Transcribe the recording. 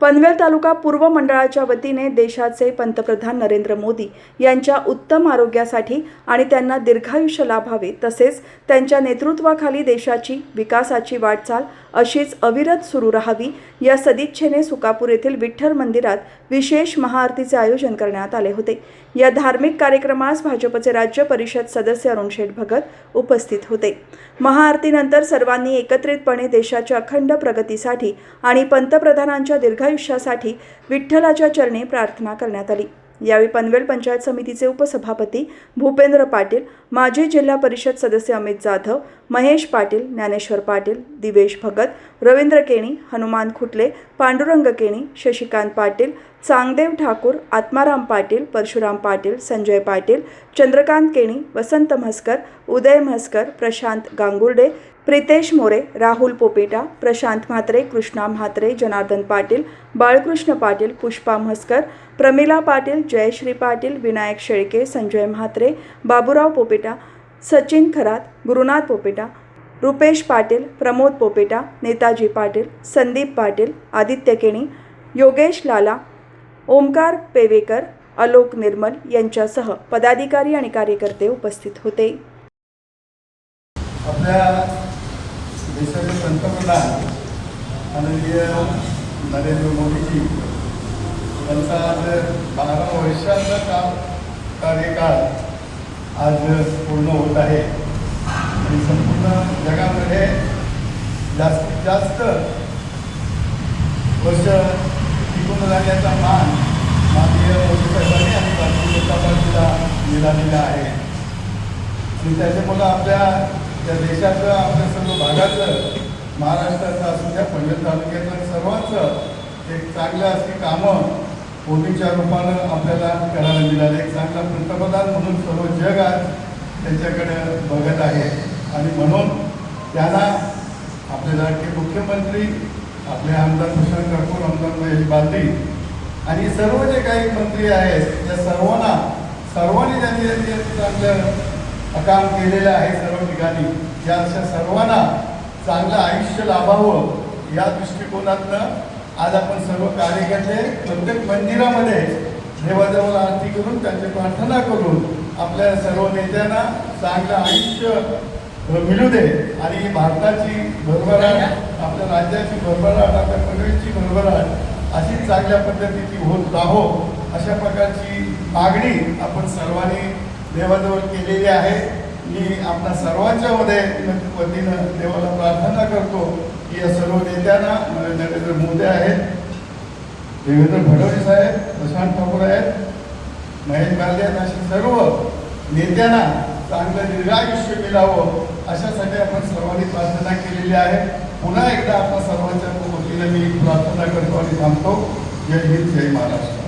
पनवेल तालुका पूर्व मंडळाच्या वतीने देशाचे पंतप्रधान नरेंद्र मोदी यांच्या उत्तम आरोग्यासाठी आणि त्यांना दीर्घायुष्य लाभावे तसेच त्यांच्या नेतृत्वाखाली देशाची विकासाची वाटचाल अशीच अविरत सुरू राहावी या सदिच्छेने सुकापूर येथील विठ्ठल मंदिरात विशेष महाआरतीचे आयोजन करण्यात आले होते। या धार्मिक कार्यक्रमास भाजपचे राज्य परिषद सदस्य अरुण शेठ भगत उपस्थित होते। महाआरतीनंतर सर्वांनी एकत्रितपणे देशाच्या अखंड प्रगतीसाठी आणि पंतप्रधानांच्या दीर्घायुष्यासाठी विठ्ठलाच्या चरणी प्रार्थना करण्यात आली। यावेळी पनवेल पंचायत समितीचे उपसभापती भूपेंद्र पाटील, माजी जिल्हा परिषद सदस्य अमित जाधव, महेश पाटील, ज्ञानेश्वर पाटील, दिवेश भगत, रवींद्र केणी, हनुमान खुटले, पांडुरंग केणी, शशिकांत पाटील, चांगदेव ठाकूर, आत्माराम पाटील, परशुराम पाटील, संजय पाटील, चंद्रकांत केणी, वसंत म्हसकर, उदय म्हसकर, प्रशांत गांगुर्डे, प्रितेश मोरे, राहुल पोपेटा, प्रशांत म्हात्रे, कृष्णा म्हात्रे, जनार्दन पाटील, बाळकृष्ण पाटील, पुष्पा म्हसकर, प्रमिला पाटील, जयश्री पाटील, विनायक शेळके, संजय म्हात्रे, बाबूराव पोपेटा, सचिन खरात, गुरुनाथ पोपेटा, रुपेश पाटील, प्रमोद पोपेटा, नेताजी पाटील, संदीप पाटील, आदित्य केणी, योगेश लाला, ओमकार पेवेकर, आलोक निर्मल यांच्यासह पदाधिकारी आणि कार्यकर्ते उपस्थित होते। आपल्या देशाचे पंतप्रधान माननीय नरेंद्र मोदीजी यांचा आज 12 वर्षाचा कार्यकाळ आज पूर्ण होत आहे आणि संपूर्ण जगामध्ये जास्तीत जास्त वर्ष टिकून राहण्याचा मान माननीय मोदी साहेबांनी आणि भारतीय जनता पार्टीला मिळालेला आहे आणि त्याच्यामुळं आपल्या या देशाचं आपल्या सर्व भागाचं महाराष्ट्राचं असू द्या पनवेल तालुक्याचं सर्वांचं एक चांगलं अशी कामं मोदींच्या रूपानं आपल्याला करायला मिळाले। एक चांगला पंतप्रधान म्हणून सर्व जग आज त्यांच्याकडे बघत आहे आणि म्हणून त्यांना आपले लाडके मुख्यमंत्री आपले आमदार प्रशांत ठाकूर, आमदार महेश बालदी आणि सर्व जे काही मंत्री आहेत त्या सर्वांनी त्यांनी चांगलं काम केलेलं आहे। सर्व ठिकाणी या अशा सर्वांना चांगलं आयुष्य लाभावं या दृष्टिकोनातनं आज आपण सर्व कार्यकर्ते प्रत्येक मंदिरामध्ये देवाजवळ आरती करून त्यांची प्रार्थना करून आपल्या सर्व नेत्यांना चांगलं आयुष्य मिळू दे आणि भारताची भरभराट, आपल्या राज्याची भरभराट, आपल्या पनवेलची भरभराट अशी चांगल्या पद्धतीची होत राहो अशा प्रकारची मागणी आपण सर्वांनी देवाजवळ केलेली आहे। मी आपल्या सर्वांच्या वतीनं देवाला प्रार्थना करतो की या सर्व नेत्यांना नरेंद्र मोदी आहेत, देवेंद्र फडणवीस साहेब, प्रशांत ठाकूर आहेत, महेश बालदी आहेत, अशा सर्व नेत्यांना चांगलं दीर्घायुष्य मिळावं अशासाठी आपण सर्वांनी प्रार्थना केलेली आहे। पुन्हा एकदा आपल्या सर्वांच्या वतीनं मी प्रार्थना करतो आणि थांबतो। जय हिंद, जय महाराष्ट्र।